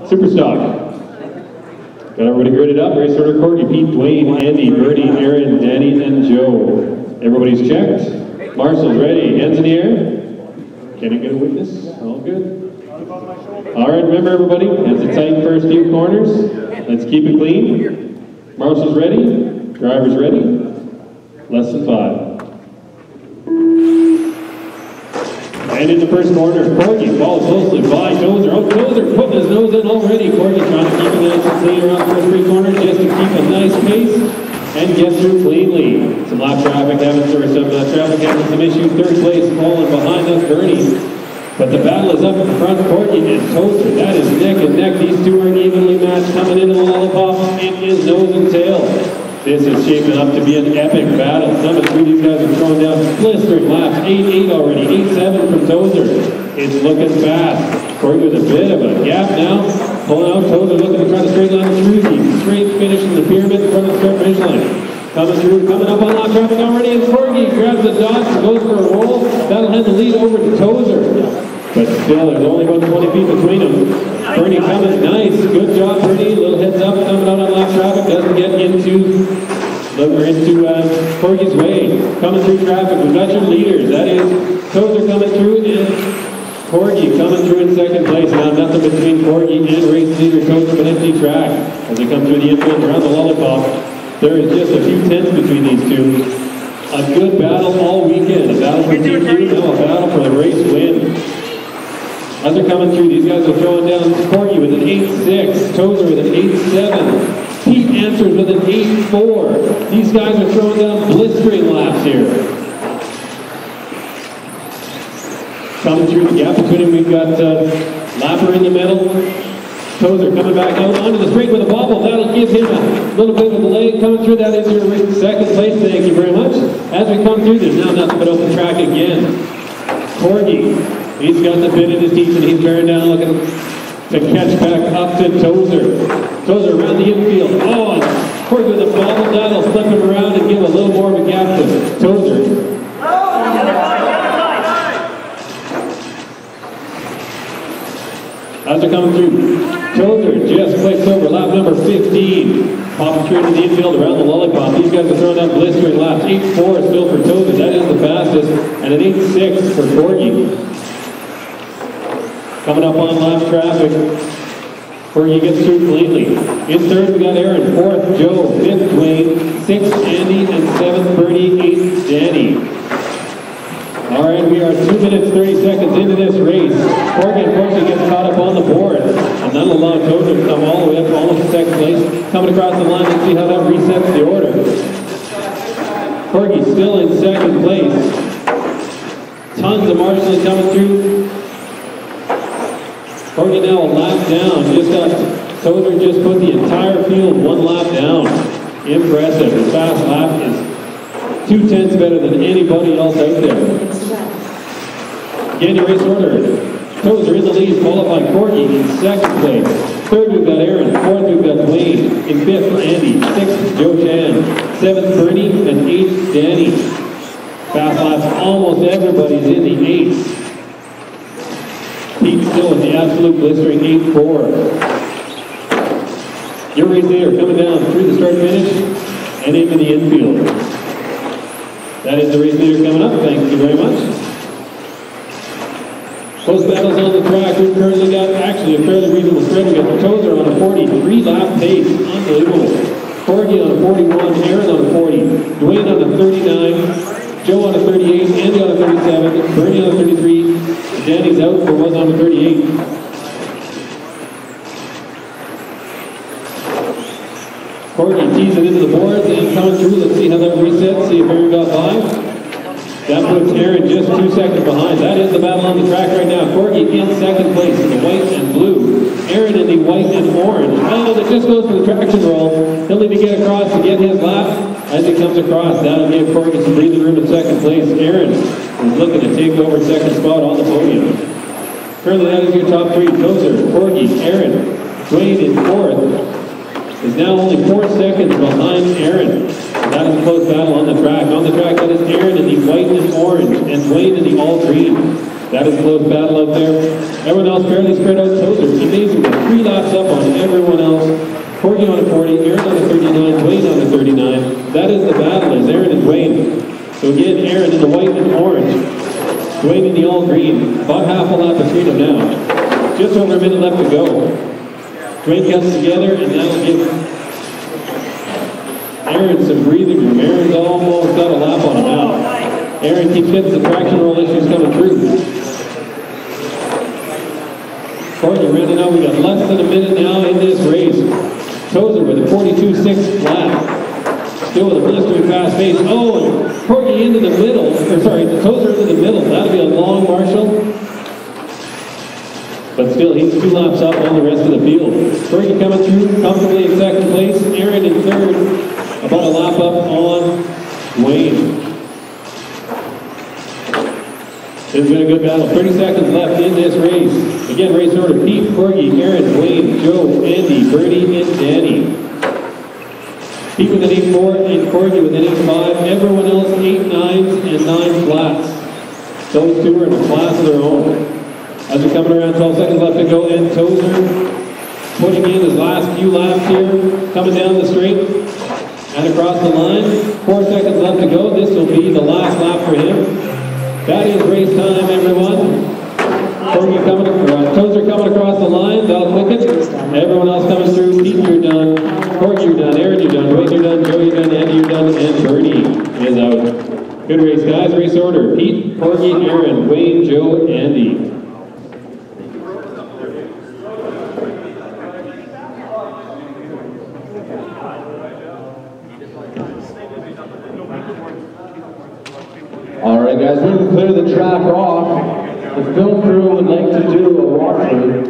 Superstock. Got everybody gridded up. Race order: Corky, Pete, Dwayne, Andy, Bertie, Aaron, Danny, and Joe. Everybody's checked. Marshall's ready. Hands in the air. Can I get a witness? All good. All right, remember everybody, hands it tight first few corners. Let's keep it clean. Marshall's ready. Driver's ready. Less than 5. And in the first corner, Corky follows closely by Tozer. Oh, Tozer putting his nose in already. Corky trying to keep it nice and clean around the first 3 corners just to keep a nice pace and get through cleanly. Some lap traffic having some issues. Third place falling behind us, Bernie. But the battle is up in front. Corky and Tozer. That is neck and neck. These two are evenly matched coming into the lollipop. It is nose and tail. This is shaping up to be an epic battle. Number 3, these guys are throwing down blistering laps. 8-8 already. 8-7 from Tozer. It's looking fast. Corky with a bit of a gap now. Pulling out Tozer, looking to try to straight line through. The straight finish in the pyramid in front of the start finish line. Coming through, coming up on lap traffic already. And Corky grabs the dodge and goes for a roll. That'll hand the lead over to Tozer. But still, there's only about 20 feet between them. Bernie coming nice. Good job, Bernie. Little heads up, coming out on lap traffic. Doesn't get into Corky's way. Coming through traffic. We've got your leaders. That is Tozer coming through and Corky coming through in second place. Now nothing between Corky and race leader Tozer but empty track. As they come through the infield around the lollipop, there is just a few tenths between these two. A good battle all weekend. A battle for DQ, now a battle for the race win. As they're coming through, these guys are throwing down Corky with an 8-6, Tozer with an 8-7, Pete answers with an 8-4. These guys are throwing down blistering laps here. Coming through the gap between them, we've got Lapper in the middle. Tozer coming back out onto the straight with a bobble. That'll give him a little bit of a delay. Coming through, that is your second place. Thank you very much. As we come through, there's now nothing but open track again. Corky. He's got the bit in his teeth and he's bearing down looking to catch back up to Tozer. Tozer around the infield. Oh, and Corky with a bobble. That'll flip him around and give a little more of a gap to Tozer. As they're coming through, Tozer just clicks over lap number 15. Popping through into the infield around the lollipop. These guys are throwing down blistering laps. 8-4 still for Tozer. That is the fastest. And an 8-6 for Corky. Coming up on lap traffic, Corky gets through cleanly. In third, we got Aaron. 4th, Joe. 5th, Dwayne. 6th, Andy. And 7th, Bertie. 8th, Danny. All right, we are 2 minutes, 30 seconds into this race. Corky, unfortunately, gets caught up on the board. And that'll allow Tozer to come all the way up, almost to second place. Coming across the line, let's see how that resets the order. Corky still in second place. Tons of marshalling coming through. Corky now a lap down. Tozer just put the entire field 1 lap down. Impressive. His fast lap is 2 tenths better than anybody else out there. Again, your race order. Tozer in the lead, followed by Corky in second place. Third, we've got Aaron. 4th, we've got Dwayne. In 5th, Andy. 6th, Joe Chan. 7th, Bernie. And 8th, Danny. Fast laps, almost everybody's in the 8s. Pete still with the absolute blistering 8-4. Your race leader coming down through the start finish and into the infield. That is the race leader coming up. Thank you very much. Close battles on the track. We've currently got actually a fairly reasonable spread. We've got Tozer on a 43 lap pace. Unbelievable. Corky on a 41. Aaron on a 40. Dwayne on a 39. Joe on a 38. Andy on a 37. Bernie on a 33. Danny's out for was on the 38. Corky teasing into the boards and coming through. Let's see how that resets. See if Aaron got by. That puts Aaron just 2 seconds behind. That is the battle on the track right now. Corky in second place in the white and blue. Aaron in the white and orange. Oh, that just goes for the traction roll. He'll need to get across to get his lap. As he comes across, that'll give Corky some breathing room in second place. Aaron is looking to take over second spot on the podium. Currently, that is your top 3. Tozer, Corky, Aaron. Dwayne in 4th. Is now only 4 seconds behind Aaron. That is a close battle on the track. On the track, that is Aaron in the white and orange, and Dwayne in the all green. That is a close battle out there. Everyone else fairly spread out. Tozer, amazing. 3 laps up Corky on a 40, Aaron on a 39, Dwayne on a 39. That is the battle, is Aaron and Dwayne. So again, Aaron in the white and orange, Dwayne in the all green. About half a lap between them now. Just over a minute left to go. Dwayne comes together, and that'll give Aaron some breathing room. Aaron's almost got a lap on him now. Aaron keeps getting some traction roll issues coming through. Corky running out. We got less than a minute now in this race. Tozer with a 42.6 lap. Still with a blistering fast pace. Oh, and Corky into the middle. Or sorry, Tozer into the middle. That'll be a long Marshall. But still, he's 2 laps up on the rest of the field. Corky coming through comfortably in second place. Aaron in third. About a lap up on Wayne. It's been a good battle. 30 seconds left in this race. Again, race order: Pete, Corky, Aaron, Wayne, Joe, Andy, Bertie, and Danny. Pete with an 8.4 and Corky with an 8.5. Everyone else 8 9s and 9 flats. Those two are in a class of their own. As we're coming around, 12 seconds left to go, and Tozer putting in his last few laps here, coming down the straight and across the line. 4 seconds left to go. This will be the last lap for him. That is race time, everyone. Tozer coming across the line. That'll quicken. Everyone else coming through. Pete, you're done. Corky, you're done. Aaron, you're done. Dwayne, you're done. Joe, you're done. Andy, you're done. And Bernie is out. Good race, guys. Race order: Pete, Corky, Aaron, Wayne, Joe, Andy. All right, guys, we're going to clear the track off. The film crew would like to do a walkthrough.